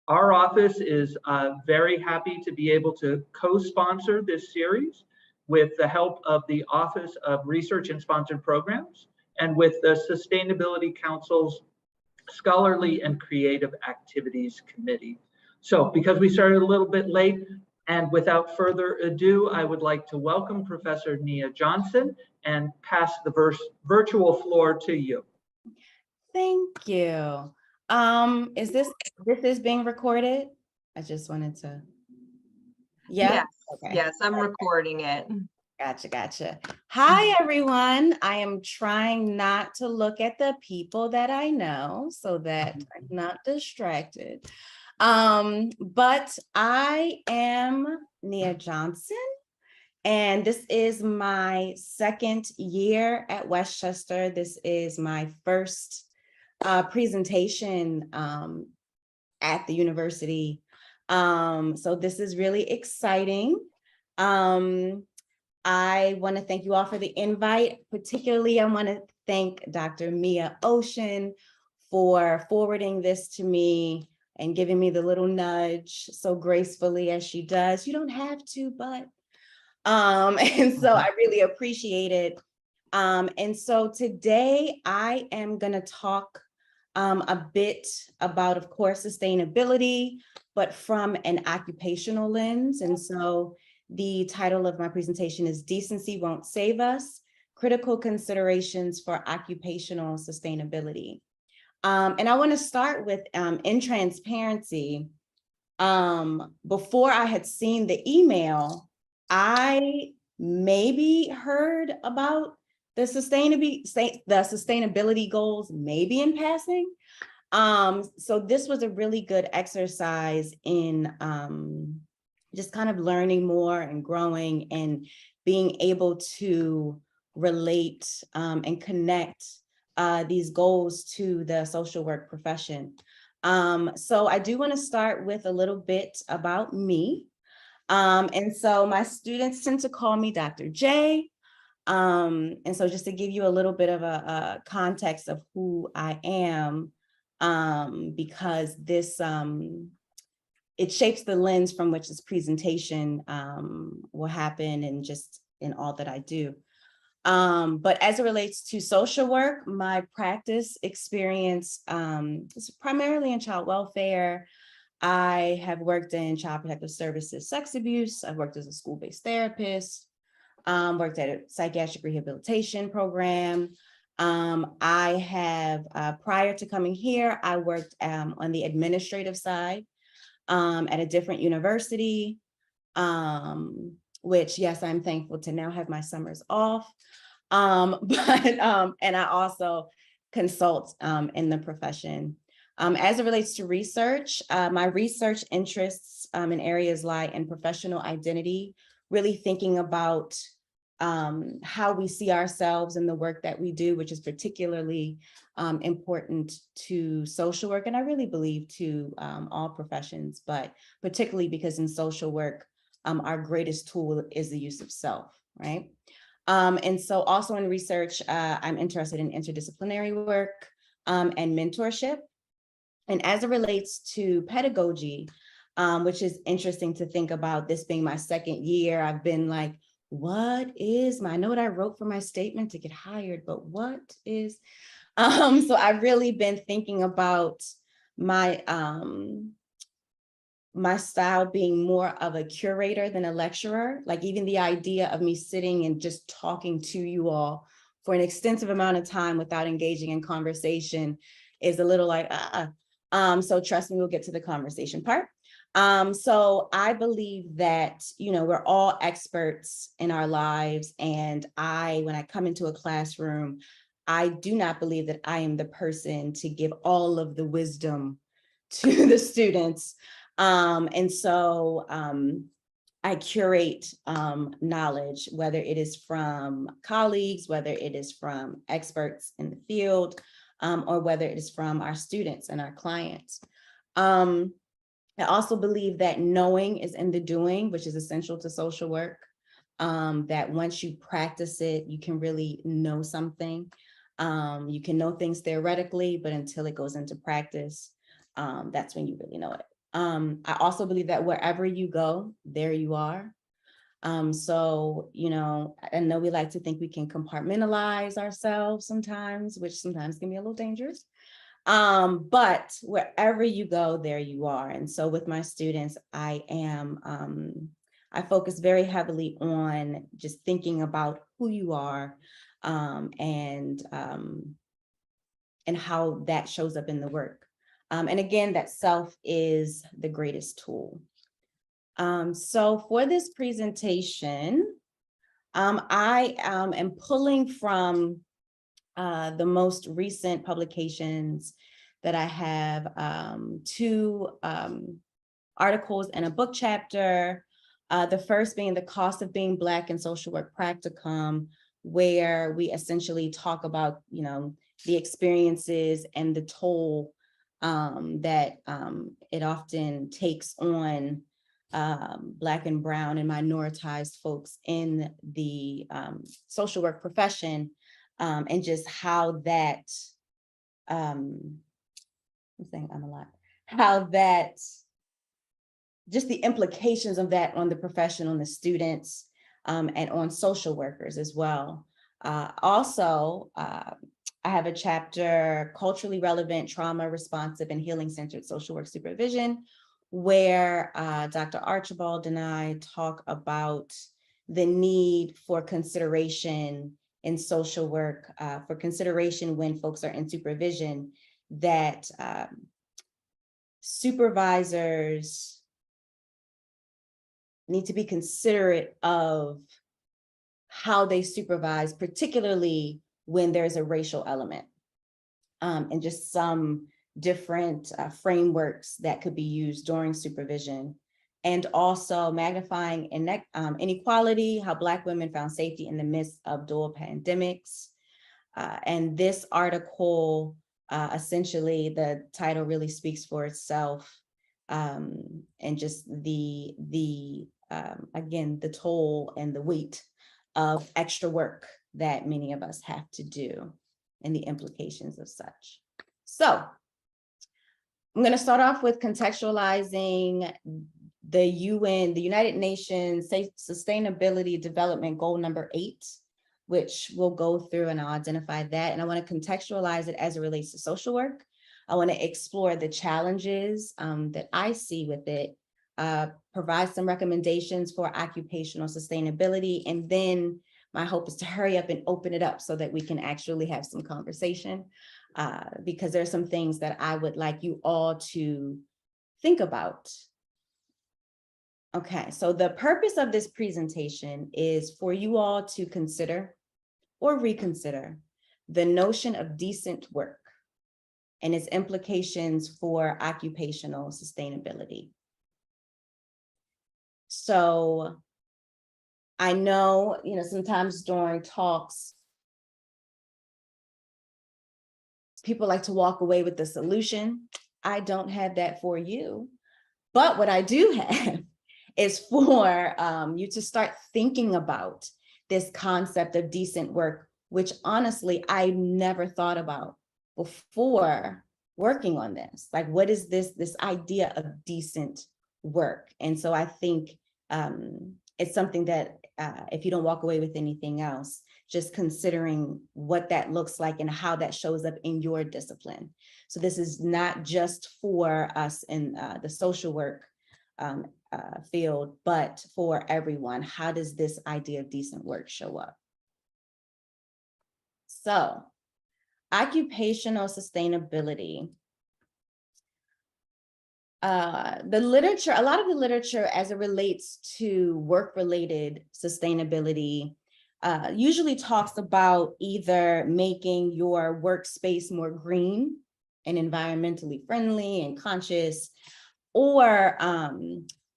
Our office is very happy to be able to co-sponsor this series with the help of the Office of Research and Sponsored Programs and with the Sustainability Council's Scholarly and Creative Activities Committee. So because we started a little bit late, and without further ado, I would like to welcome Professor Nia Johnson and pass the virtual floor to you. Thank you. Is this is being recorded? I just wanted to. Yeah. Yes, Okay. yes, I'm recording it. Gotcha. Hi, everyone. I am trying not to look at the people that I know so that I'm not distracted. But I am Nia Johnson, and this is my second year at Westchester. This is my first presentation at the university. So this is really exciting. I want to thank you all for the invite. Particularly, I want to thank Dr. Mia Ocean for forwarding this to me and giving me the little nudge so gracefully as she does. You don't have to, but and so I really appreciate it. And so today I am going to talk a bit about, of course, sustainability, but from an occupational lens. And so the title of my presentation is Decency Won't Save Us: Critical Considerations for Occupational Sustainability. And I want to start with, in transparency, before I had seen the email, I maybe heard about the sustainability goals, maybe in passing. So this was a really good exercise in just kind of learning more and growing and being able to relate and connect these goals to the social work profession. So I do want to start with a little bit about me. And so my students tend to call me Dr. J. And so just to give you a little bit of a context of who I am, because this, it shapes the lens from which this presentation will happen and just in all that I do. But as it relates to social work, my practice experience is primarily in child welfare. I have worked in child protective services, sex abuse. I've worked as a school-based therapist, worked at a psychiatric rehabilitation program. I have, prior to coming here, I worked on the administrative side at a different university, which, yes, I'm thankful to now have my summers off. And I also consult in the profession. As it relates to research, my research interests in areas lie in professional identity, really thinking about how we see ourselves in the work that we do, which is particularly important to social work. And I really believe to all professions, but particularly because in social work, our greatest tool is the use of self, right? And so also in research, I'm interested in interdisciplinary work and mentorship. And as it relates to pedagogy, which is interesting to think about, this being my second year, I've been like, what is I know what I wrote for my statement to get hired, but what is, so I've really been thinking about my, my style being more of a curator than a lecturer. Like even the idea of me sitting and just talking to you all for an extensive amount of time without engaging in conversation is a little like, so trust me, we'll get to the conversation part. So I believe that, you know, we're all experts in our lives. And when I come into a classroom, I do not believe that I am the person to give all of the wisdom to the students. And so I curate knowledge, whether it is from colleagues, whether it is from experts in the field, or whether it is from our students and our clients. I also believe that knowing is in the doing, which is essential to social work, that once you practice it, you can really know something. You can know things theoretically, but until it goes into practice, that's when you really know it. I also believe that wherever you go, there you are. So, I know we like to think we can compartmentalize ourselves sometimes, which sometimes can be a little dangerous. But wherever you go, there you are. And so with my students, I focus very heavily on just thinking about who you are, and how that shows up in the work. And again, that self is the greatest tool. So for this presentation, I am pulling from the most recent publications that I have, two articles and a book chapter. The first being The Cost of Being Black in Social Work Practicum, where we essentially talk about, the experiences and the toll that it often takes on Black and Brown and minoritized folks in the social work profession, and just how that, I'm saying I'm a lot, how that, just the implications of that on the profession, on the students, and on social workers as well. Also, I have a chapter, Culturally Relevant, Trauma Responsive and Healing Centered Social Work Supervision, where Dr. Archibald and I talk about the need for consideration in social work, for consideration when folks are in supervision, that supervisors need to be considerate of how they supervise, particularly when there's a racial element, and just some different frameworks that could be used during supervision. And also magnifying inequality, how Black women found safety in the midst of dual pandemics. And this article, essentially, the title really speaks for itself, and just again, the toll and the weight of extra work that many of us have to do and the implications of such. So I'm going to start off with contextualizing the United Nations Sustainability Development Goal number 8, which we'll go through, and I'll identify that. And I want to contextualize it as it relates to social work. I want to explore the challenges that I see with it, provide some recommendations for occupational sustainability, and then my hope is to hurry up and open it up so that we can actually have some conversation, because there are some things that I would like you all to think about. Okay, so the purpose of this presentation is for you all to consider or reconsider the notion of decent work and its implications for occupational sustainability. So I know, sometimes during talks, people like to walk away with the solution. I don't have that for you, but what I do have is for you to start thinking about this concept of decent work, which honestly, I never thought about before working on this. Like, what is this idea of decent work? And so I think it's something that if you don't walk away with anything else, just considering what that looks like and how that shows up in your discipline. So this is not just for us in the social work field, but for everyone. How does this idea of decent work show up? So, occupational sustainability. The literature, a lot of the literature as it relates to work-related sustainability usually talks about either making your workspace more green and environmentally friendly and conscious, or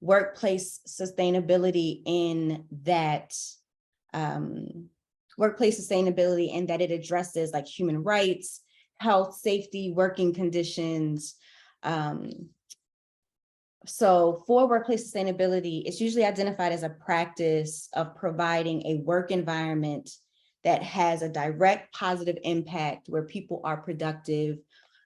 workplace sustainability in that it addresses like human rights, health, safety, working conditions. So for workplace sustainability, it's usually identified as a practice of providing a work environment that has a direct positive impact where people are productive,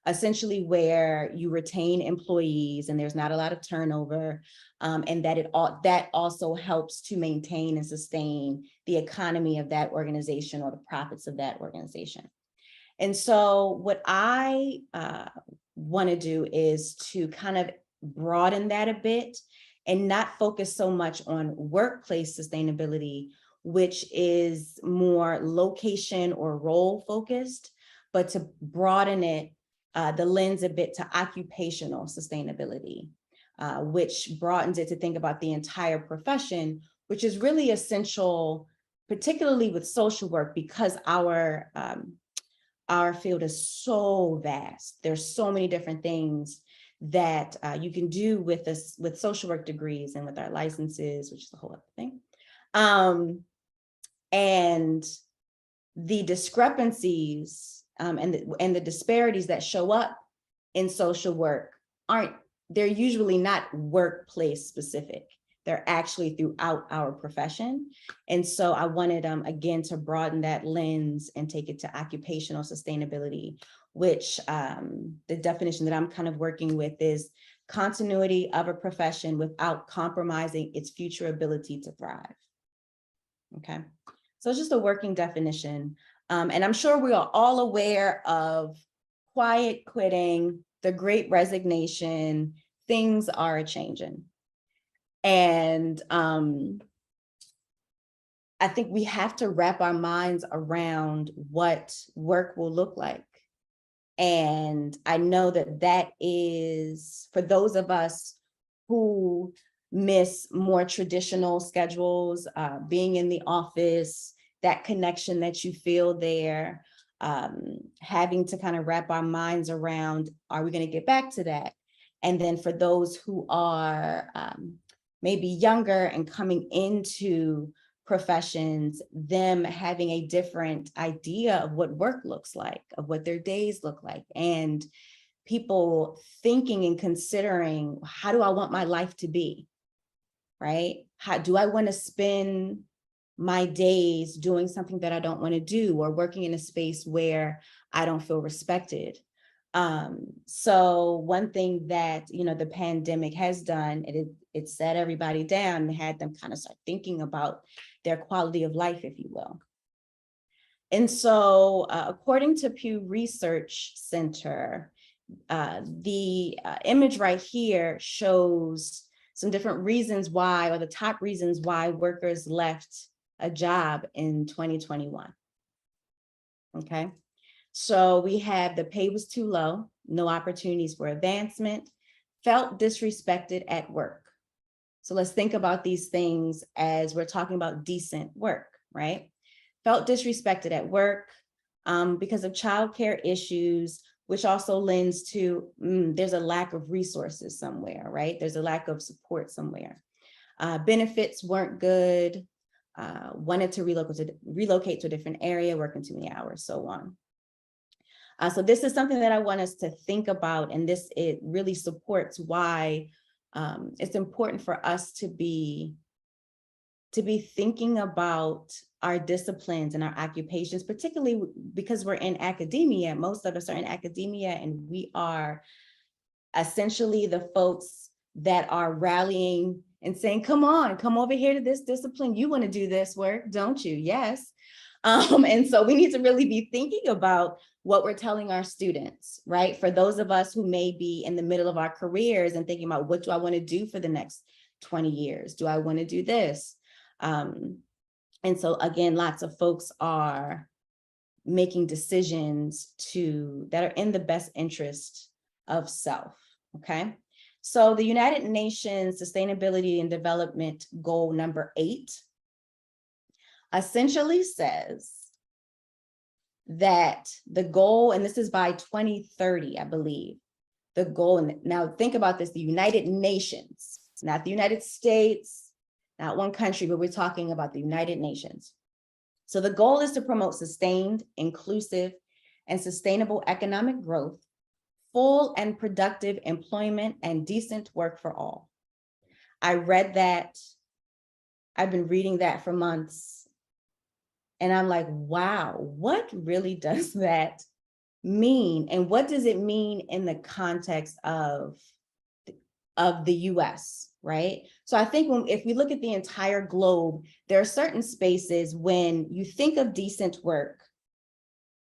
essentially where you retain employees and there's not a lot of turnover, and that also helps to maintain and sustain the economy of that organization or the profits of that organization. And so what I want to do is to kind of broaden that a bit and not focus so much on workplace sustainability, which is more location or role focused, but to broaden it, the lens a bit to occupational sustainability, which broadens it to think about the entire profession, which is really essential, particularly with social work, because our field is so vast. There's so many different things that you can do with social work degrees and with our licenses, which is a whole other thing. And the discrepancies and the disparities that show up in social work they're usually not workplace specific. They're actually throughout our profession. And so I wanted, again, to broaden that lens and take it to occupational sustainability, which the definition that I'm kind of working with is continuity of a profession without compromising its future ability to thrive. Okay, so it's just a working definition. And I'm sure we are all aware of quiet quitting, the great resignation. Things are changing. And I think we have to wrap our minds around what work will look like. And I know that is, for those of us who miss more traditional schedules, being in the office, that connection that you feel there, having to kind of wrap our minds around, are we going to get back to that? And then for those who are maybe younger and coming into professions, them having a different idea of what work looks like, of what their days look like, and people thinking and considering, how do I want my life to be, right? How do I want to spend my days doing something that I don't want to do, or working in a space where I don't feel respected? So one thing that, the pandemic has done, it set everybody down and had them kind of start thinking about their quality of life, if you will. And so according to Pew Research Center, the image right here shows some different reasons why, or the top reasons why workers left a job in 2021. Okay. So we have the pay was too low, no opportunities for advancement, felt disrespected at work. So let's think about these things as we're talking about decent work, right? Felt disrespected at work because of childcare issues, which also lends to there's a lack of resources somewhere, right? There's a lack of support somewhere. Benefits weren't good, wanted to relocate to a different area, working too many hours, so on. So this is something that I want us to think about, and it really supports why it's important for us to be thinking about our disciplines and our occupations, particularly because we're in academia. Most of us are in academia, and we are essentially the folks that are rallying and saying, come on, come over here to this discipline. You want to do this work, don't you? Yes. And so we need to really be thinking about what we're telling our students, right? For those of us who may be in the middle of our careers and thinking about, what do I want to do for the next 20 years? Do I want to do this? And so again, lots of folks are making decisions that are in the best interest of self, okay? So the United Nations Sustainability and Development Goal number 8 essentially says that the goal, and this is by 2030, I believe, the goal, and now think about this, the United Nations, not the United States, not one country, but we're talking about the United Nations. So the goal is to promote sustained, inclusive, and sustainable economic growth, full and productive employment, and decent work for all. I read that. I've been reading that for months. And I'm like, wow, what really does that mean, and what does it mean in the context of the US, right? So I think if we look at the entire globe, there are certain spaces when you think of decent work,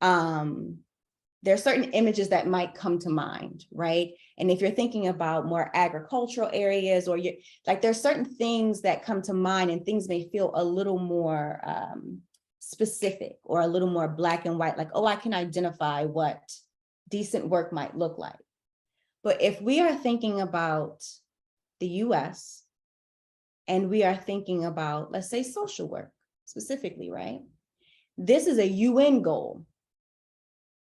there are certain images that might come to mind, right? And if you're thinking about more agricultural areas, or you're like, there's certain things that come to mind, and things may feel a little more specific or a little more black and white, like, oh, I can identify what decent work might look like. But if we are thinking about the US, and we are thinking about, let's say, social work specifically, right? This is a UN goal.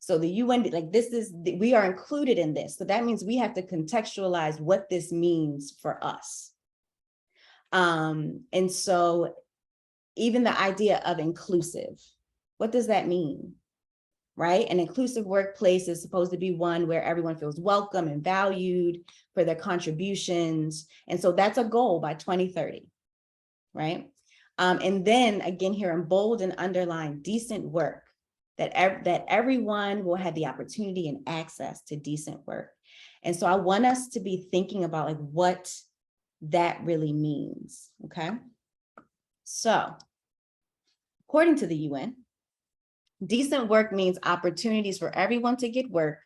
So the UN, like, we are included in this. So that means we have to contextualize what this means for us. And so even the idea of inclusive, what does that mean? Right? An inclusive workplace is supposed to be one where everyone feels welcome and valued for their contributions. And so that's a goal by 2030, right? And then again, here in bold and underline, decent work, that everyone will have the opportunity and access to decent work. And so I want us to be thinking about like what that really means, okay? So according to the UN, decent work means opportunities for everyone to get work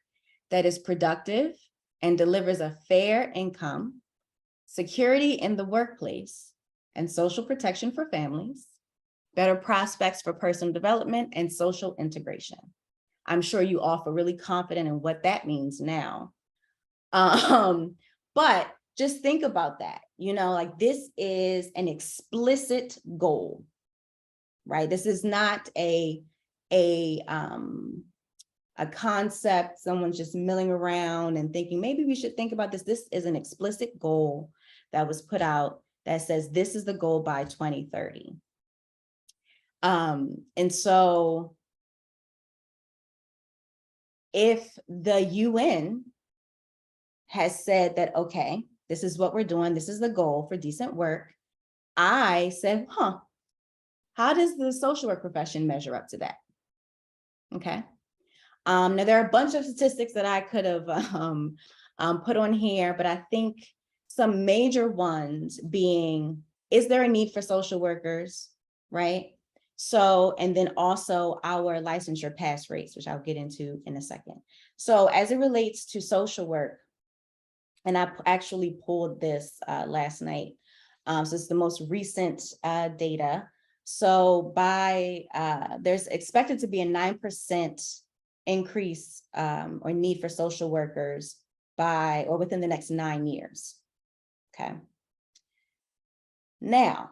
that is productive and delivers a fair income, security in the workplace, and social protection for families, better prospects for personal development, and social integration. I'm sure you all feel really confident in what that means now. But just think about that, like this is an explicit goal, right? This is not a concept someone's just milling around and thinking maybe we should think about this. This is an explicit goal that was put out that says this is the goal by 2030. And so if the UN has said that, okay, this is what we're doing, this is the goal for decent work, I said, how does the social work profession measure up to that? Okay. Now there are a bunch of statistics that I could have put on here, but I think some major ones being, is there a need for social workers, right? So, and then also our licensure pass rates, which I'll get into in a second. So as it relates to social work, and I actually pulled this last night. So it's the most recent data. So there's expected to be a 9% increase or need for social workers within the next 9 years. Okay. Now,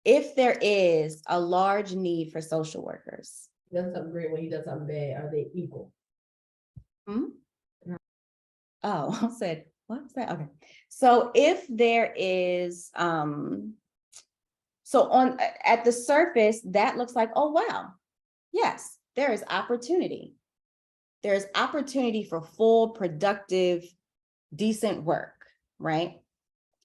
if there is a large need for social workers. He does something great when he does something bad. Are they equal? Oh, I said, what was that? Okay. So if there is, so at the surface, that looks like, oh, wow. Yes, there is opportunity. There is opportunity for full, productive, decent work, right?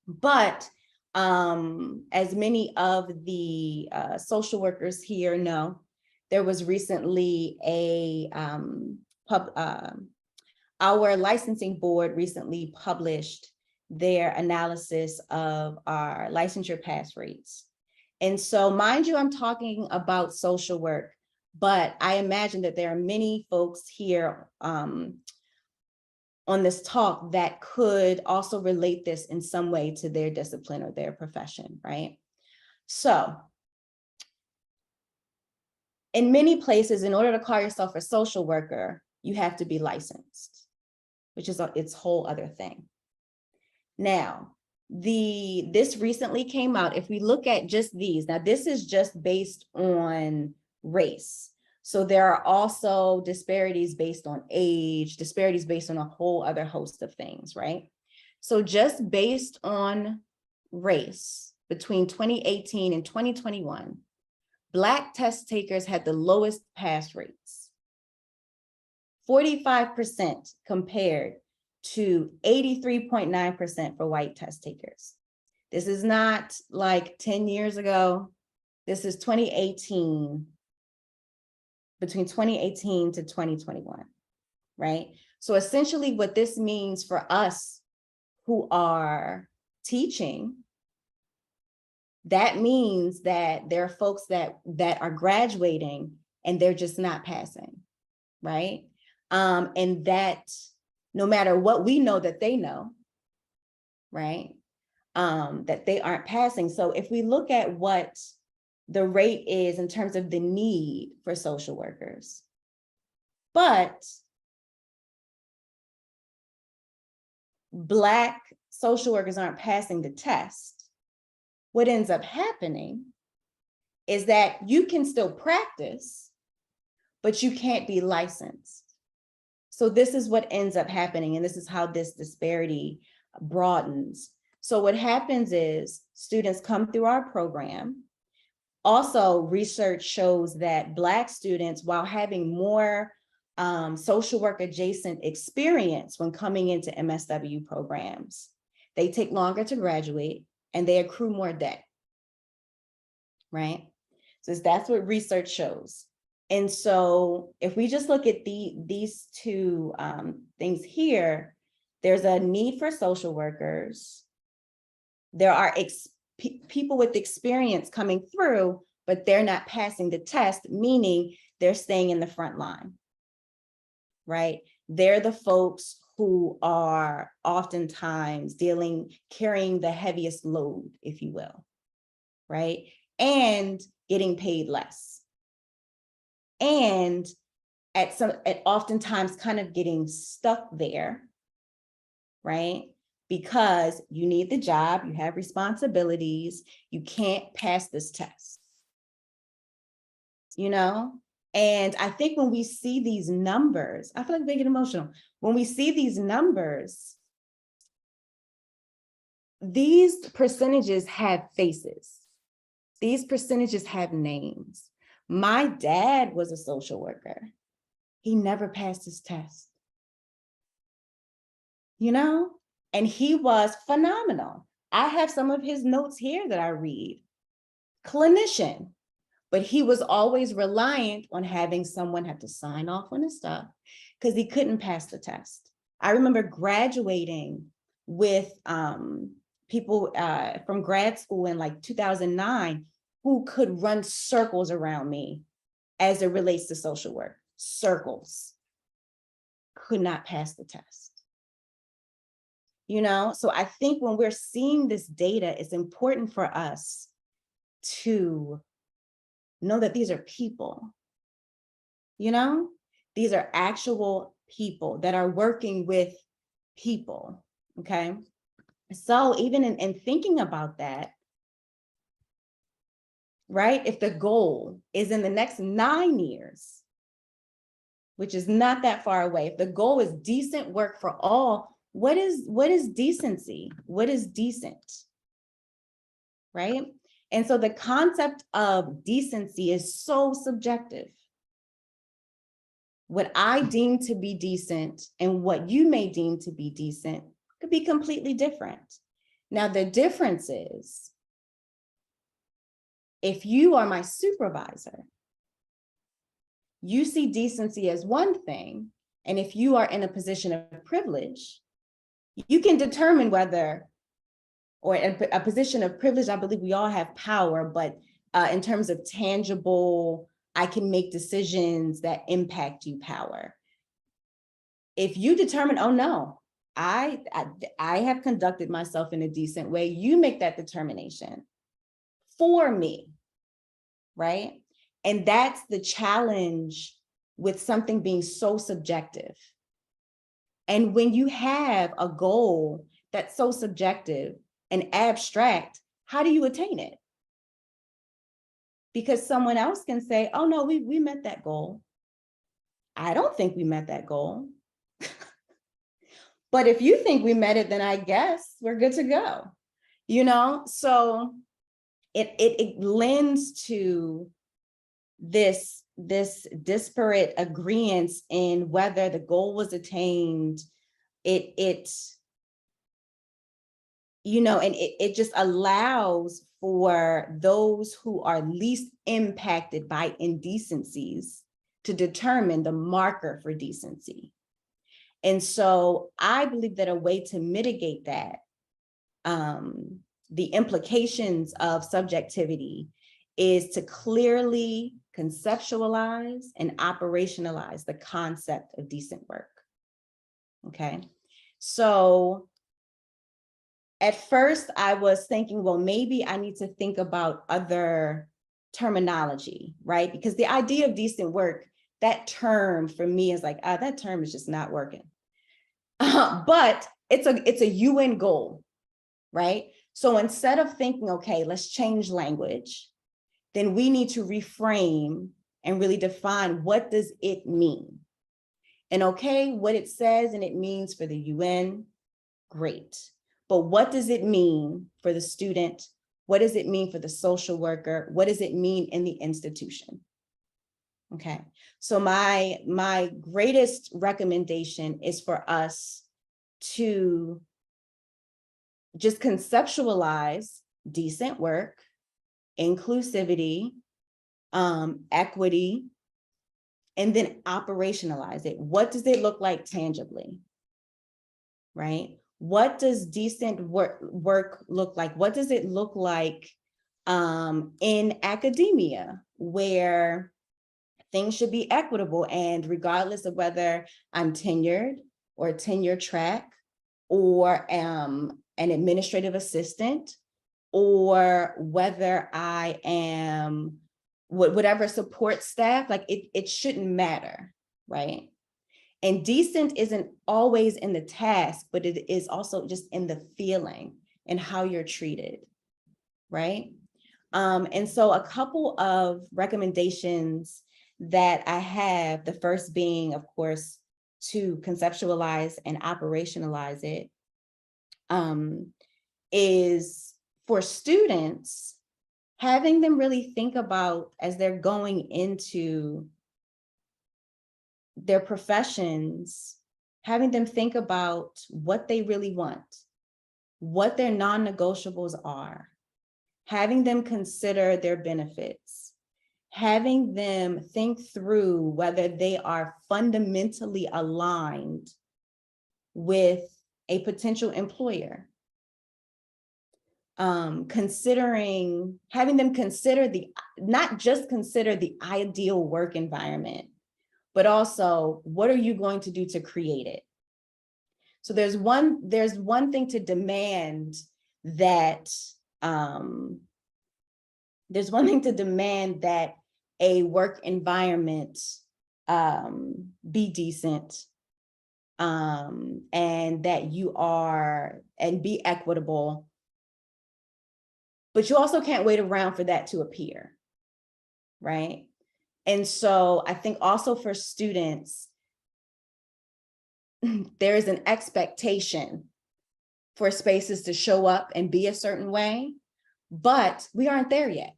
But as many of the social workers here know, there was recently our licensing board recently published their analysis of our licensure pass rates. And so, mind you, I'm talking about social work, but I imagine that there are many folks here on this talk that could also relate this in some way to their discipline or their profession, right? So in many places, in order to call yourself a social worker, you have to be licensed, which is its whole other thing. Now, this recently came out. If we look at just these, now this is just based on race. So there are also disparities based on age, disparities based on a whole other host of things, right? So just based on race, between 2018 and 2021, Black test takers had the lowest pass rates, 45% compared to 83.9% for white test takers. This is not like 10 years ago. This is 2018. between 2018 to 2021, right? So essentially what this means for us who are teaching, that means that there are folks that are graduating and they're just not passing, right? And that no matter what we know that they know, right? That they aren't passing. So if we look at what the rate is in terms of the need for social workers, but Black social workers aren't passing the test, what ends up happening is that you can still practice, but you can't be licensed. So this is what ends up happening, and this is how this disparity broadens. So what happens is students come through our program. Also, research shows that Black students, while having more social work adjacent experience when coming into MSW programs, they take longer to graduate and they accrue more debt, right? So that's what research shows. And so if we just look at these two things here, there's a need for social workers. There are people with experience coming through, but they're not passing the test, meaning they're staying in the front line, right? They're the folks who are oftentimes carrying the heaviest load, if you will, right? And getting paid less. And at oftentimes kind of getting stuck there, right? Because you need the job, you have responsibilities, you can't pass this test, you know? And I think when we see these numbers, I feel like they get emotional. When we see these numbers, these percentages have faces. These percentages have names. My dad was a social worker. He never passed his test, you know? And he was phenomenal. I have some of his notes here that I read. Clinician, but he was always reliant on having someone have to sign off on his stuff because he couldn't pass the test. I remember graduating with people from grad school in like 2009 who could run circles around me as it relates to social work. Circles. Could not pass the test. You know, so I think when we're seeing this data, it's important for us to know that these are people, you know, these are actual people that are working with people, okay? So even in thinking about that, right, if the goal is in the next 9 years, which is not that far away, if the goal is decent work for all, what is decency? What is decent, right? And so the concept of decency is so subjective. What I deem to be decent and what you may deem to be decent could be completely different. Now, the difference is, if you are my supervisor, you see decency as one thing, and if you are in a position of privilege, you can determine whether, or in a position of privilege, I believe we all have power, but in terms of tangible, I can make decisions that impact you power. If you determine, oh no, I have conducted myself in a decent way, you make that determination for me, right? And that's the challenge with something being so subjective. And when you have a goal that's so subjective and abstract, how do you attain it? Because someone else can say, oh no, we met that goal. I don't think we met that goal. But if you think we met it, then I guess we're good to go. You know, so it lends to this disparate agreements in whether the goal was attained. You know, and it just allows for those who are least impacted by indecencies to determine the marker for decency. And so I believe that a way to mitigate that, the implications of subjectivity, is to clearly conceptualize and operationalize the concept of decent work. Okay, so at first I was thinking, well, maybe I need to think about other terminology, right? Because the idea of decent work, that term for me is like, that term is just not working. But it's a UN goal, right? So instead of thinking, okay, let's change language, then we need to reframe and really define, what does it mean? And okay, what it says and it means for the UN, great. But what does it mean for the student? What does it mean for the social worker? What does it mean in the institution? Okay, so my greatest recommendation is for us to just conceptualize decent work, inclusivity, equity, and then operationalize it. What does it look like tangibly, right? What does decent work look like? What does it look like in academia, where things should be equitable, and regardless of whether I'm tenured or tenure track, or an administrative assistant, or whether I am whatever support staff, like it shouldn't matter, right? And decent isn't always in the task, but it is also just in the feeling and how you're treated, right? And so a couple of recommendations that I have, the first being, of course, to conceptualize and operationalize it, is for students, having them really think about, as they're going into their professions, having them think about what they really want, what their non-negotiables are, having them consider their benefits, having them think through whether they are fundamentally aligned with a potential employer. Having them consider not just consider the ideal work environment, but also, what are you going to do to create it? So there's one thing to demand that, there's one thing to demand that a work environment be decent, and that and be equitable. But you also can't wait around for that to appear, right? And so I think also for students, there is an expectation for spaces to show up and be a certain way, but we aren't there yet.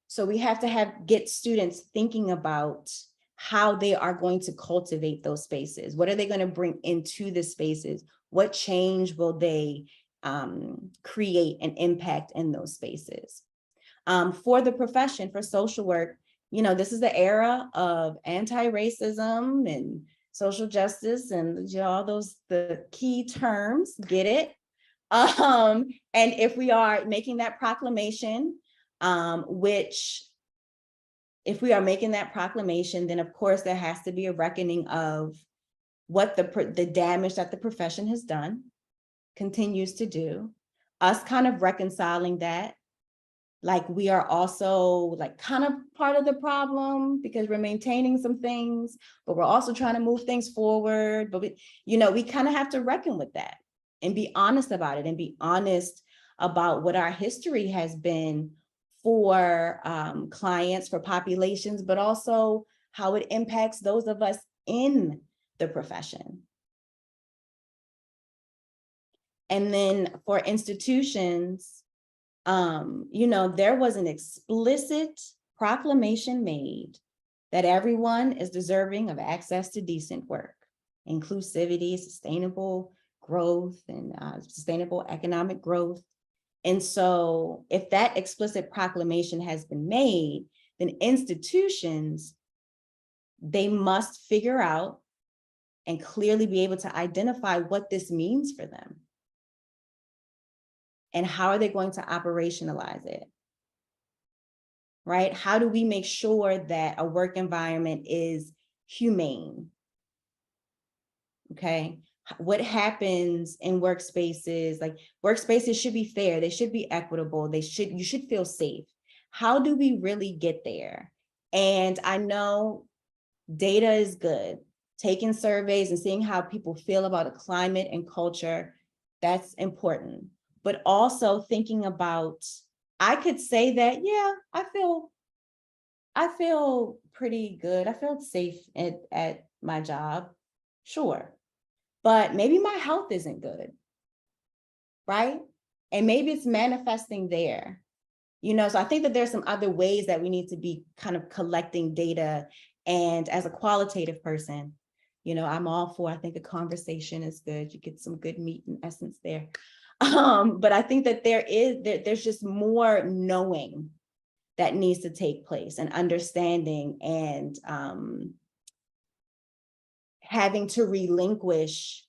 So we have to get students thinking about how they are going to cultivate those spaces. What are they going to bring into the spaces? What change will they create and impact in those spaces? For the profession, for social work, this is the era of anti-racism and social justice and all the key terms, get it? And if we are making that proclamation, then of course there has to be a reckoning of what the damage that the profession has done, continues to do, us kind of reconciling that, like we are also like kind of part of the problem because we're maintaining some things, but we're also trying to move things forward. But we kind of have to reckon with that and be honest about it, and be honest about what our history has been for clients, for populations, but also how it impacts those of us in the profession. And then for institutions, there was an explicit proclamation made that everyone is deserving of access to decent work, inclusivity, sustainable growth, and sustainable economic growth. And so if that explicit proclamation has been made, then institutions they must figure out and clearly be able to identify what this means for them. And how are they going to operationalize it? Right? How do we make sure that a work environment is humane? Okay. What happens in workspaces? Like, workspaces should be fair, they should be equitable, you should feel safe. How do we really get there? And I know data is good. Taking surveys and seeing how people feel about a climate and culture, that's important. But also thinking about, I could say that, yeah, I feel pretty good. I feel safe at my job, sure. But maybe my health isn't good, right? And maybe it's manifesting there. So I think that there's some other ways that we need to be kind of collecting data. And as a qualitative person, I'm all for, I think a conversation is good. You get some good meat and essence there. But I think that there's just more knowing that needs to take place, and understanding, and having to relinquish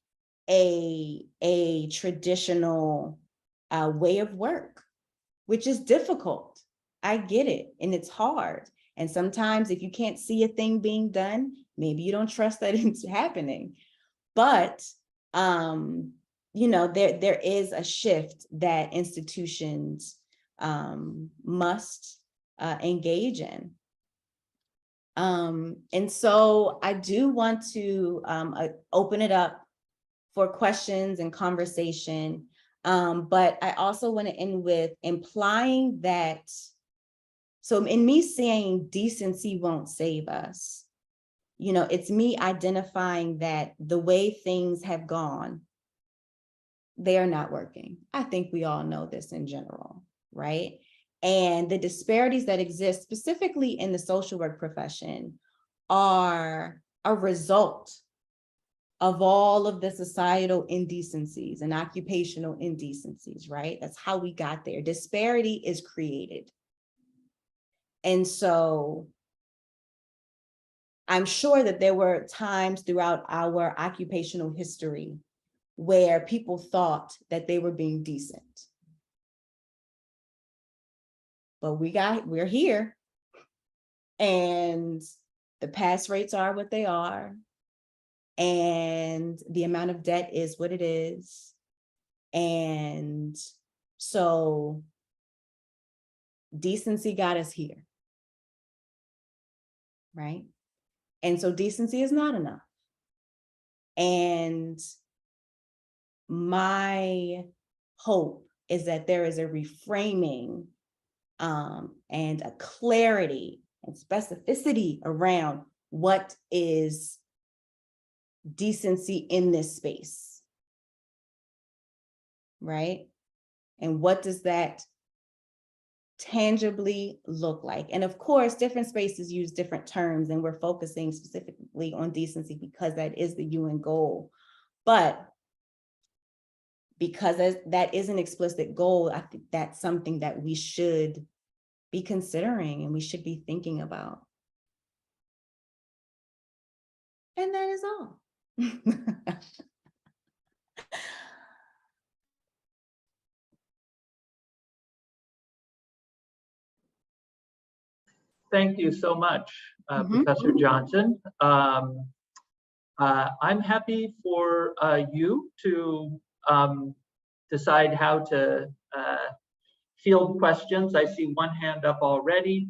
a traditional way of work, which is difficult. I get it, and it's hard. And sometimes if you can't see a thing being done, maybe you don't trust that it's happening. But there is a shift that institutions must engage in. And so I do want to open it up for questions and conversation. But I also want to end with implying that, so in me saying decency won't save us, it's me identifying that the way things have gone, they are not working. I think we all know this in general, right? And the disparities that exist specifically in the social work profession are a result of all of the societal indecencies and occupational indecencies, right? That's how we got there. Disparity is created. And so I'm sure that there were times throughout our occupational history where people thought that they were being decent. But we're here, and the pass rates are what they are, and the amount of debt is what it is. And so decency got us here, right? And so decency is not enough. And my hope is that there is a reframing and a clarity and specificity around what is decency in this space, right? And what does that tangibly look like? And of course, different spaces use different terms, and we're focusing specifically on decency because that is the UN goal. But because that is an explicit goal, I think that's something that we should be considering and we should be thinking about. And that is all. Thank you so much, Professor Johnson. I'm happy for you to decide how to field questions. I see one hand up already.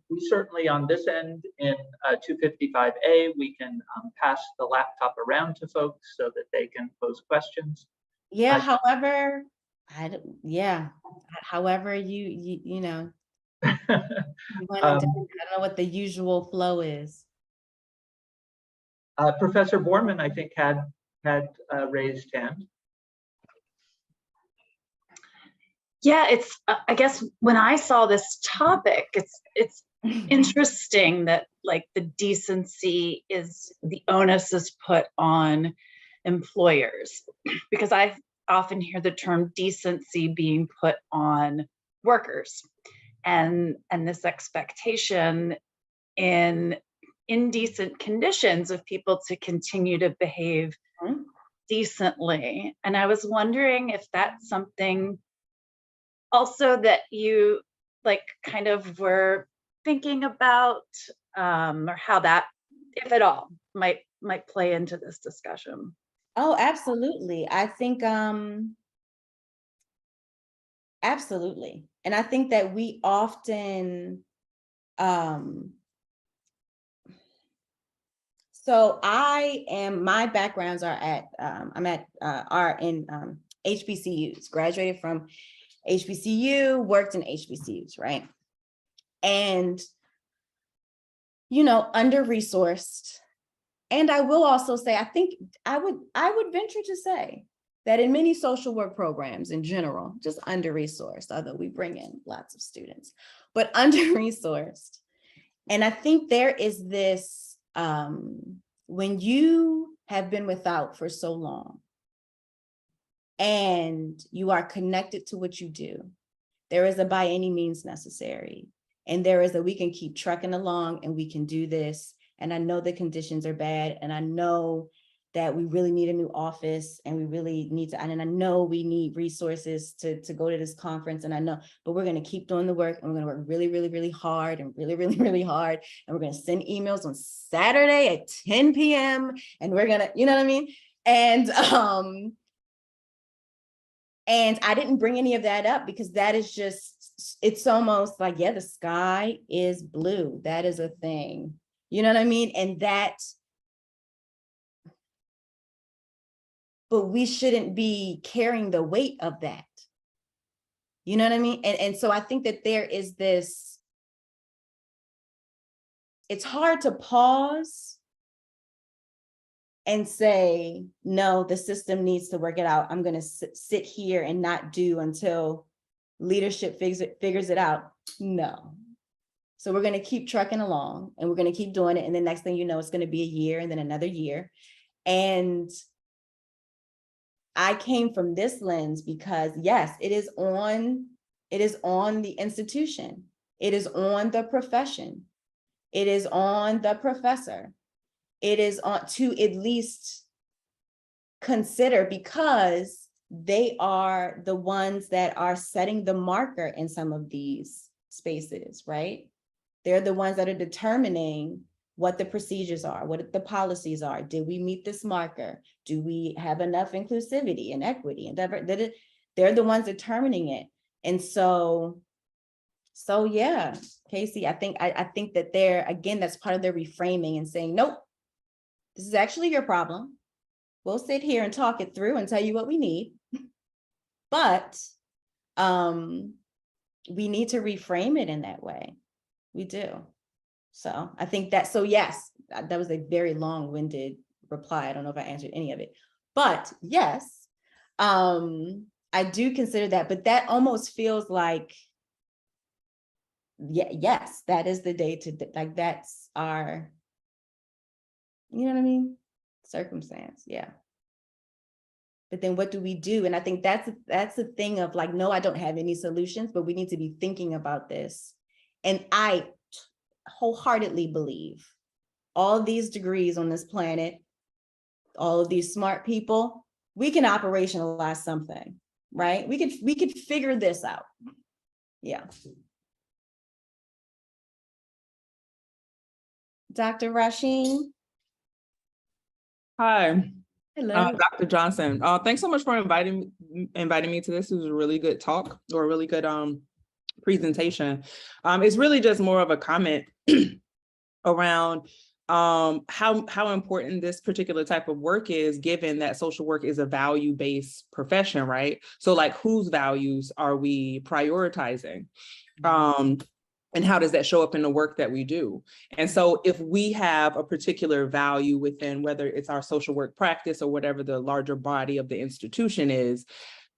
We certainly on this end in 255A, we can pass the laptop around to folks so that they can pose questions. Yeah, however, however you know. I don't know what the usual flow is. Professor Borman, I think, had raised hand. Yeah, it's I guess when I saw this topic, it's interesting that like the decency is the onus is put on employers, because I often hear the term decency being put on workers, and this expectation in indecent conditions of people to continue to behave decently. And I was wondering if that's something also that you like kind of were thinking about, or how that, if at all, might play into this discussion. Oh, absolutely. I think, absolutely. And I think that we often, so my backgrounds are in HBCUs, graduated from HBCU, worked in HBCUs, right? And, under-resourced. And I will also say, I think I would venture to say that in many social work programs in general, just under-resourced, although we bring in lots of students, but under-resourced. And I think there is this, when you have been without for so long and you are connected to what you do, there is a by any means necessary. And there is a, we can keep trucking along and we can do this. And I know the conditions are bad. And I know that we really need a new office and we really need to, and I know we need resources to go to this conference. And I know, but we're going to keep doing the work and we're going to work really, really, really hard and really, really, really hard. And we're going to send emails on Saturday at 10 p.m. And we're going to, you know what I mean? And I didn't bring any of that up because that is just, it's almost like, yeah, the sky is blue. That is a thing. You know what I mean? And that, but we shouldn't be carrying the weight of that. You know what I mean? And so I think that there is this, it's hard to pause and say, no, the system needs to work it out. I'm going to sit here and not do until leadership figures it out. No. So we're going to keep trucking along and we're going to keep doing it. And the next thing you know, it's going to be a year and then another year. And I came from this lens because yes, it is on the institution. It is on the profession. It is on the professor. It is on to at least consider, because they are the ones that are setting the marker in some of these spaces, right? They're the ones that are determining what the procedures are, what the policies are. Did we meet this marker? Do we have enough inclusivity and equity and diversity? They're the ones determining it. And so yeah, Casey, I think that they're, again, that's part of their reframing and saying, nope, this is actually your problem. We'll sit here and talk it through and tell you what we need. But we need to reframe it in that way. We do. So I think that, so yes, that was a very long-winded reply. I don't know if I answered any of it, but yes, I do consider that, but that almost feels like, yeah, yes, that is the day to, like, that's our, you know what I mean? Circumstance, yeah. But then what do we do? And I think that's the thing of like, no, I don't have any solutions, but we need to be thinking about this. And I wholeheartedly believe all these degrees on this planet, all of these smart people, we can operationalize something, right? We could figure this out. Yeah. Dr. Rasheen. Hi. Hello. Dr. Johnson. Thanks so much for inviting me to this. It was a really good talk, or a really good presentation. It's really just more of a comment around how important this particular type of work is, given that social work is a value-based profession, right? So like, whose values are we prioritizing? And how does that show up in the work that we do? And so if we have a particular value within, whether it's our social work practice or whatever the larger body of the institution is,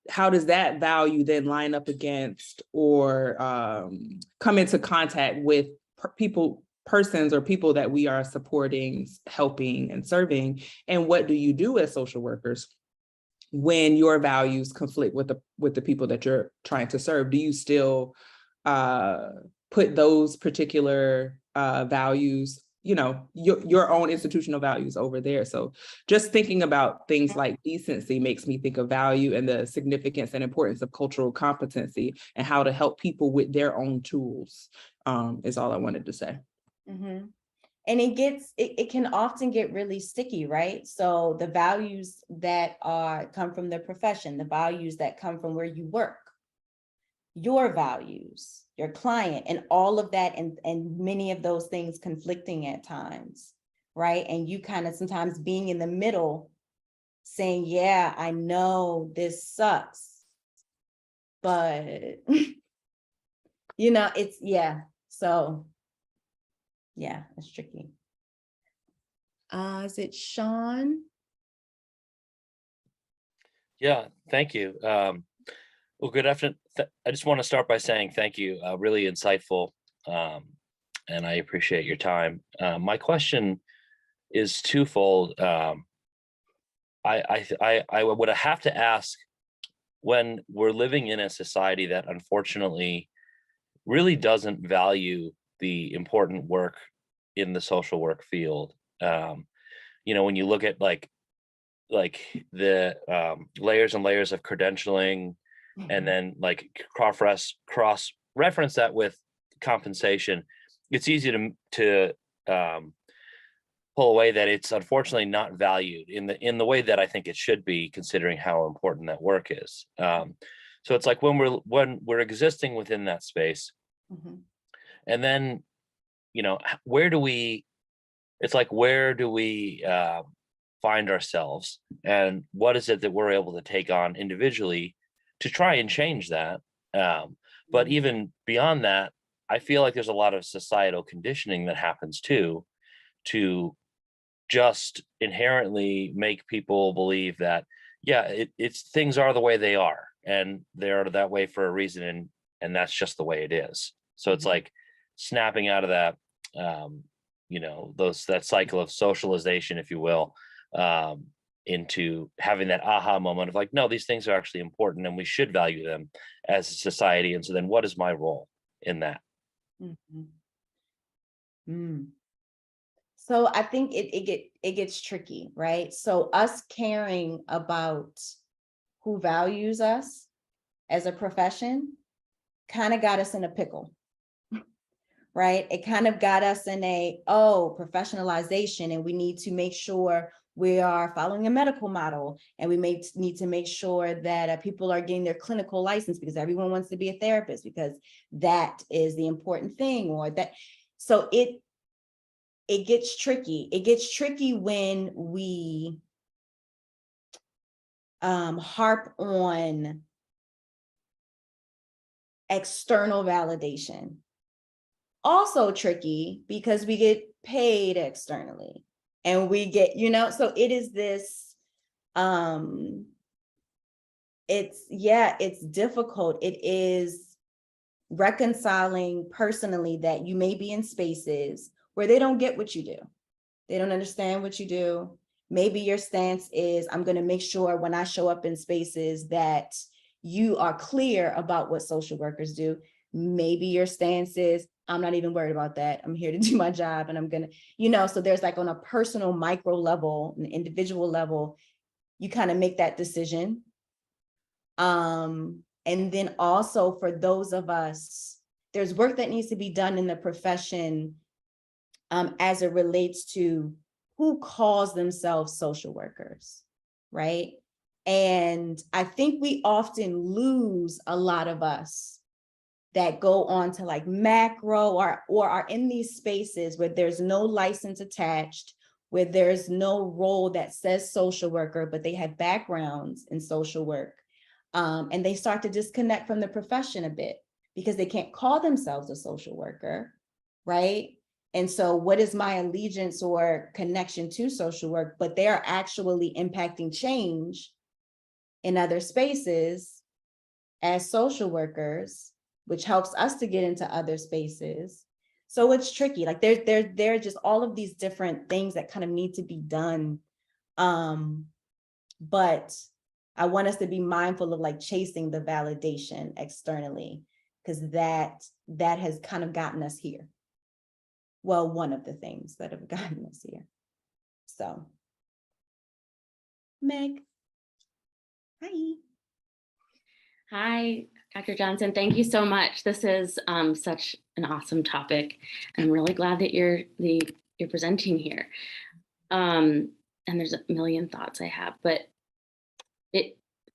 how does that value then line up against or come into contact with persons or people that we are supporting, helping, and serving? And what do you do as social workers when your values conflict with the people that you're trying to serve? Do you still put those particular values you know, your own institutional values over there. So just thinking about things like decency makes me think of value and the significance and importance of cultural competency and how to help people with their own tools, is all I wanted to say. Mm-hmm. And it can often get really sticky, right? So the values that come from the profession, the values that come from where you work, your values, your client, and all of that, and many of those things conflicting at times, right? And you kind of sometimes being in the middle saying, yeah, I know this sucks, but you know, it's, yeah. So yeah, it's tricky. Is it Sean? Yeah, thank you. Well, good afternoon. I just want to start by saying thank you. Really insightful, and I appreciate your time. My question is twofold. I would have to ask, when we're living in a society that unfortunately really doesn't value the important work in the social work field. You know, when you look at like the layers and layers of credentialing, and then like cross reference that with compensation, it's easy to pull away that it's unfortunately not valued in the way that I think it should be, considering how important that work is. So it's like when we're existing within that space, Mhm. and then, you know, where do we find ourselves, and what is it that we're able to take on individually to try and change that? But even beyond that, I feel like there's a lot of societal conditioning that happens too, to just inherently make people believe that, yeah, it's things are the way they are, and they're that way for a reason, and that's just the way it is. So it's Mhm. like snapping out of that, you know, that cycle of socialization, if you will, into having that aha moment of like, no, these things are actually important and we should value them as a society. And so then what is my role in that? Mhm. Mm. So I think it gets tricky, right? So us caring about who values us as a profession kind of got us in a pickle, right? It kind of got us in professionalization, and we need to make sure we are following a medical model, and we need to make sure that people are getting their clinical license because everyone wants to be a therapist because that is the important thing, or that. So it gets tricky. It gets tricky when we harp on external validation. Also tricky because we get paid externally, and we get, you know, so it is this, it's difficult. It is reconciling personally that you may be in spaces where they don't get what you do. They don't understand what you do. Maybe your stance is, I'm going to make sure when I show up in spaces that you are clear about what social workers do. Maybe your stance is, I'm not even worried about that. I'm here to do my job, and I'm going to, you know, so there's like on a personal micro level, an individual level, you kind of make that decision. And then also for those of us, there's work that needs to be done in the profession as it relates to who calls themselves social workers, right? And I think we often lose a lot of us that go on to like macro or are in these spaces where there's no license attached, where there's no role that says social worker, but they have backgrounds in social work. And they start to disconnect from the profession a bit because they can't call themselves a social worker, right? And so what is my allegiance or connection to social work? But they are actually impacting change in other spaces as social workers, which helps us to get into other spaces. So it's tricky. Like there are just all of these different things that kind of need to be done. But I want us to be mindful of like chasing the validation externally, because that has kind of gotten us here. well, one of the things that have gotten us here. So, Meg. Hi. Hi, Dr. Johnson. Thank you so much. This is such an awesome topic. I'm really glad that you're presenting here. And there's a million thoughts I have, but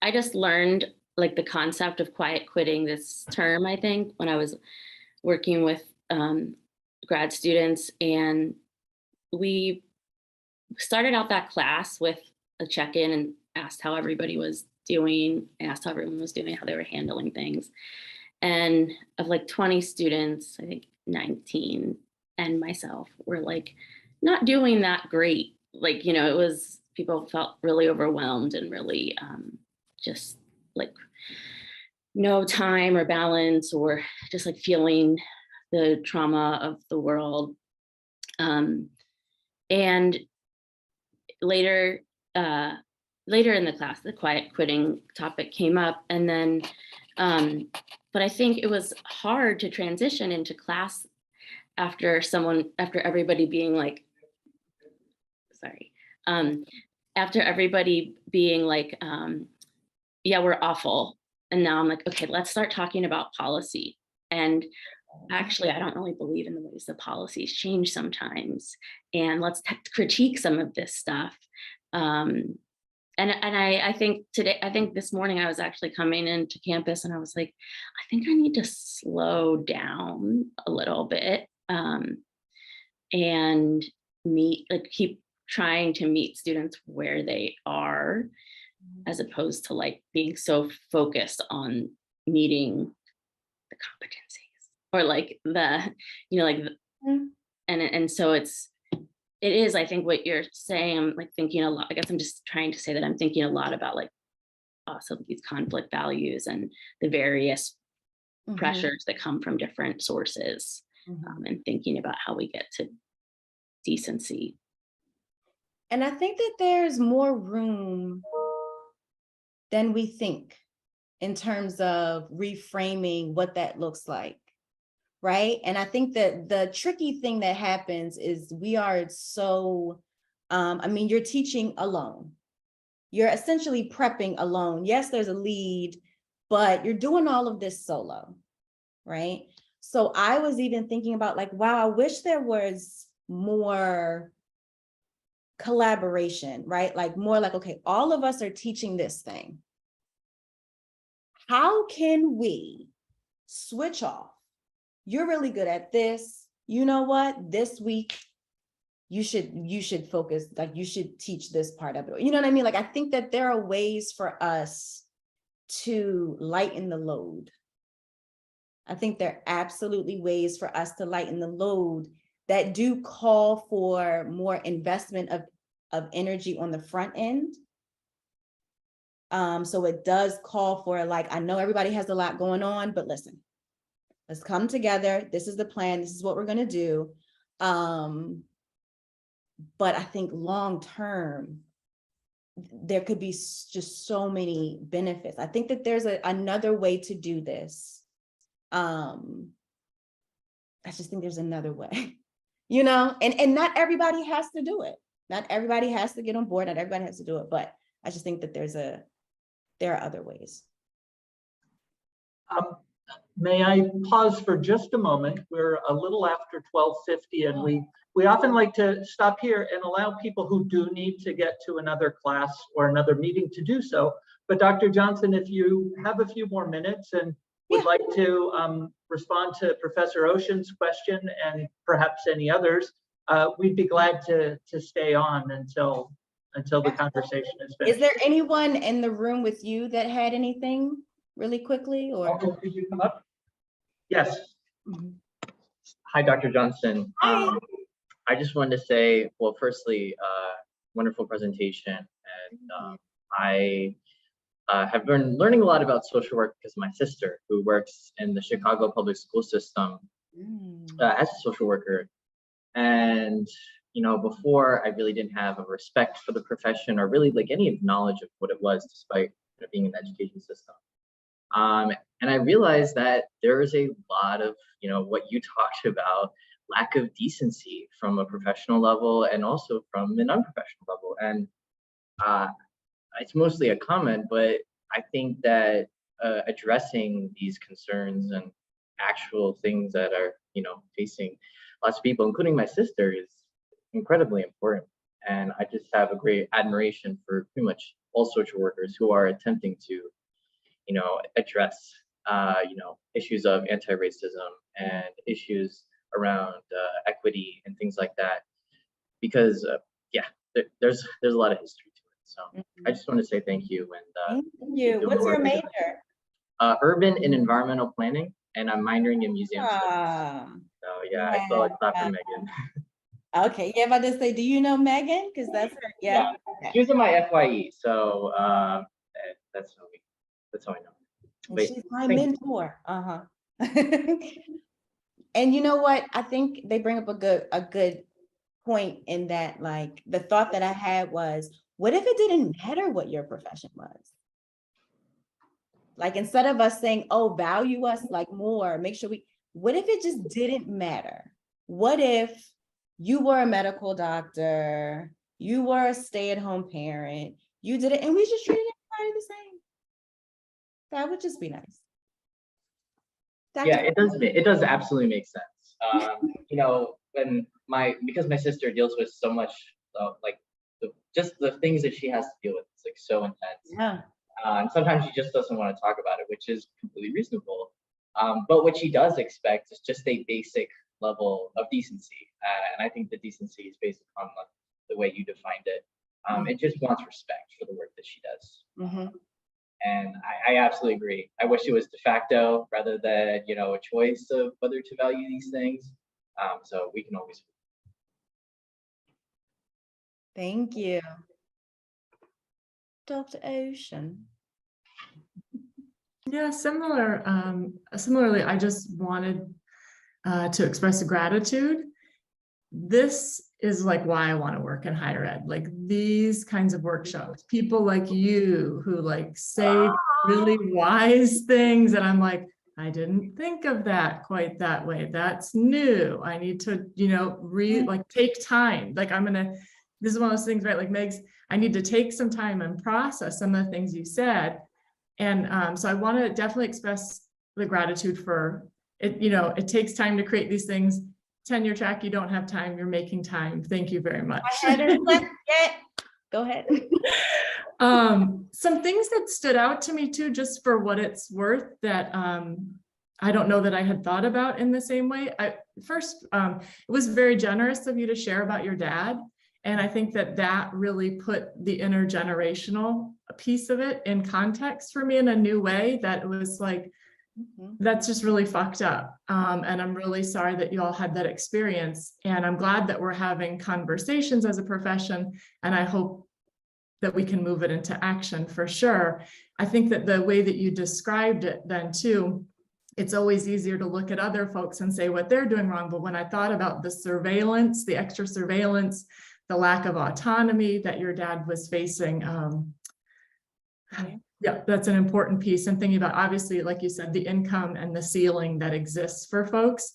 I just learned like the concept of quiet quitting this term, I think, when I was working with grad students, and we started out that class with a check-in and asked how everybody was doing, asked how everyone was doing, how they were handling things. And of like 20 students, I think 19 and myself were like not doing that great. Like, you know, it was, people felt really overwhelmed and really just like no time or balance, or just like feeling the trauma of the world. And later in the class, the quiet quitting topic came up, and then, but I think it was hard to transition into class after everybody being like, sorry, after everybody being like, yeah, we're awful. And now I'm like, okay, let's start talking about policy. And actually, I don't really believe in the ways the policies change sometimes. And let's critique some of this stuff. And I think this morning I was actually coming into campus and I was like, I think I need to slow down a little bit and keep trying to meet students where they are, as opposed to like being so focused on meeting the competencies or like the, you know, like, and so it is, I think what you're saying, I'm like thinking a lot, I guess I'm just trying to say that I'm thinking a lot about like also these conflict values and the various pressures that come from different sources, and thinking about how we get to decency. And I think that there's more room than we think in terms of reframing what that looks like, right? And I think that the tricky thing that happens is we are so, I mean, you're teaching alone. You're essentially prepping alone. Yes, there's a lead, but you're doing all of this solo, right? So I was even thinking about like, wow, I wish there was more collaboration, right? Like more like, okay, all of us are teaching this thing. How can we switch off? You're really good at this. You know what? This week, you should focus, like you should teach this part of it. You know what I mean? Like, I think that there are ways for us to lighten the load. I think there are absolutely ways for us to lighten the load that do call for more investment of energy on the front end. So it does call for, like, I know everybody has a lot going on, but listen, let's come together. This is the plan. This is what we're going to do. But I think long term, there could be just so many benefits. I think that there's another way to do this. I just think there's another way, you know, and not everybody has to do it. Not everybody has to get on board. Not everybody has to do it. But I just think that there are other ways. May I pause for just a moment? We're a little after 12:50, and we often like to stop here and allow people who do need to get to another class or another meeting to do so. But Dr. Johnson, if you have a few more minutes and would like to respond to Professor Ocean's question and perhaps any others, we'd be glad to stay on until the conversation is finished. Is there anyone in the room with you that had anything really quickly? Or Could you come up? Yes. Hi, Dr. Johnson. Hi. I just wanted to say, well, firstly, wonderful presentation. And I have been learning a lot about social work because of my sister, who works in the Chicago public school system as a social worker. And, you know, before I really didn't have a respect for the profession or really like any knowledge of what it was, despite being in the education system. And I realized that there is a lot of, you know, what you talked about lack of decency from a professional level and also from an unprofessional level. And it's mostly a comment, but I think that addressing these concerns and actual things that are, facing lots of people, including my sister, is incredibly important. And I just have a great admiration for pretty much all social workers who are attempting to, address, issues of anti-racism and issues around equity and things like that. Because, there's a lot of history to it. So I just want to say thank you. And Thank you. What's your major? Urban and environmental planning, and I'm minoring in museum studies. Ah, So yeah, I saw a clap for Megan. okay, yeah, about to say, do you know Megan? Because that's her, yeah. She was in my FYE, so that's how I know. And But she's my thank you. mentor. Uh-huh. And you know what? I think they bring up a good point in that, like, the thought that I had was, what if it didn't matter what your profession was? Like, instead of us saying, oh, value us like more, make sure what if it just didn't matter? What if you were a medical doctor, you were a stay-at-home parent, you did it, and we just treated everybody the same? That would just be nice. Yeah, it does absolutely make sense. Because my sister deals with so much, like just the things that she has to deal with, it's like so intense. Yeah. And sometimes she just doesn't want to talk about it, which is completely reasonable. But what she does expect is just a basic level of decency. And I think the decency is based upon the way you defined it. It just wants respect for the work that she does. Mm-hmm. And I absolutely agree. I wish it was de facto rather than, a choice of whether to value these things. So we can always. Thank you. Dr. Ocean. Yeah, similarly, I just wanted to express gratitude. This is like why I want to work in higher ed, like these kinds of workshops, people like you who like say really wise things. And I'm like, I didn't think of that quite that way. That's new. I need to, take time. Like this is one of those things, right? Like Meg's, I need to take some time and process some of the things you said. And so I want to definitely express the gratitude for it. It takes time to create these things. Tenure track, you don't have time, you're making time. Thank you very much. Go ahead. Some things that stood out to me too, just for what it's worth, that I don't know that I had thought about in the same way. First, it was very generous of you to share about your dad. And I think that really put the intergenerational piece of it in context for me in a new way, that it was like, that's just really fucked up. And I'm really sorry that you all had that experience. And I'm glad that we're having conversations as a profession. And I hope that we can move it into action for sure. I think that the way that you described it then too, it's always easier to look at other folks and say what they're doing wrong. But when I thought about the surveillance, the extra surveillance, the lack of autonomy that your dad was facing, yeah, that's an important piece. And thinking about, obviously, like you said, the income and the ceiling that exists for folks.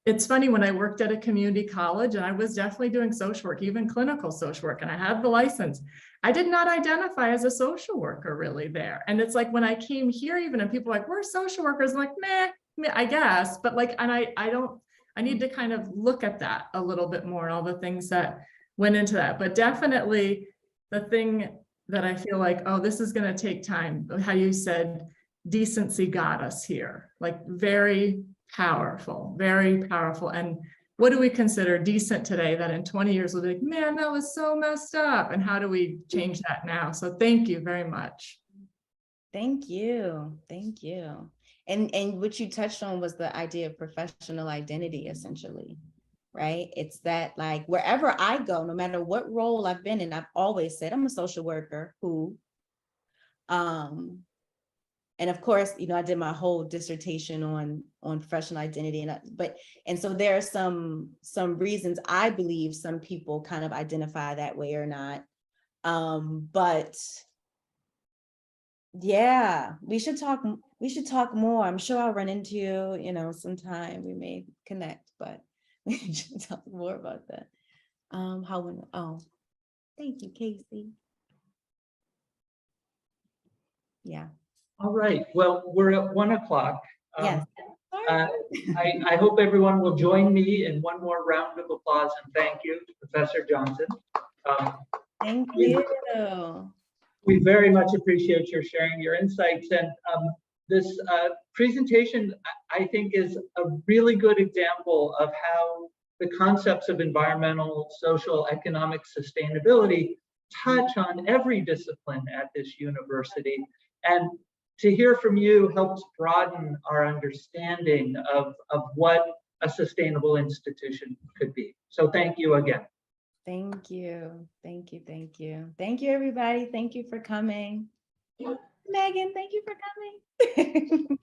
It's funny, when I worked at a community college, and I was definitely doing social work, even clinical social work, and I had the license, I did not identify as a social worker really there. And it's like when I came here, even, and people are like, we're social workers, I'm like, meh, I guess, but like, and I need to kind of look at that a little bit more, all the things that went into that. But definitely the thing that I feel like, oh, this is going to take time, how you said decency got us here, like very powerful, very powerful. And what do we consider decent today that in 20 years we'll be like, man, that was so messed up? And how do we change that now? So thank you very much. Thank you. Thank you. And what you touched on was the idea of professional identity, essentially, right? It's that, like, wherever I go, no matter what role I've been in, I've always said I'm a social worker who, and of course, I did my whole dissertation on professional identity, and so there are some reasons I believe some people kind of identify that way or not, but Yeah, we should talk. We should talk more. I'm sure I'll run into you, sometime we may connect, but we should talk more about that. Thank you, Casey. Yeah. All right, well, we're at 1 o'clock. Yes. I hope everyone will join me in one more round of applause and thank you to Professor Johnson. Thank you. We very much appreciate your sharing your insights, and this presentation, I think, is a really good example of how the concepts of environmental, social, economic sustainability touch on every discipline at this university. And to hear from you helps broaden our understanding of what a sustainable institution could be. So thank you again. Thank you. Thank you. Thank you. Thank you, everybody. Thank you for coming. Megan, thank you for coming.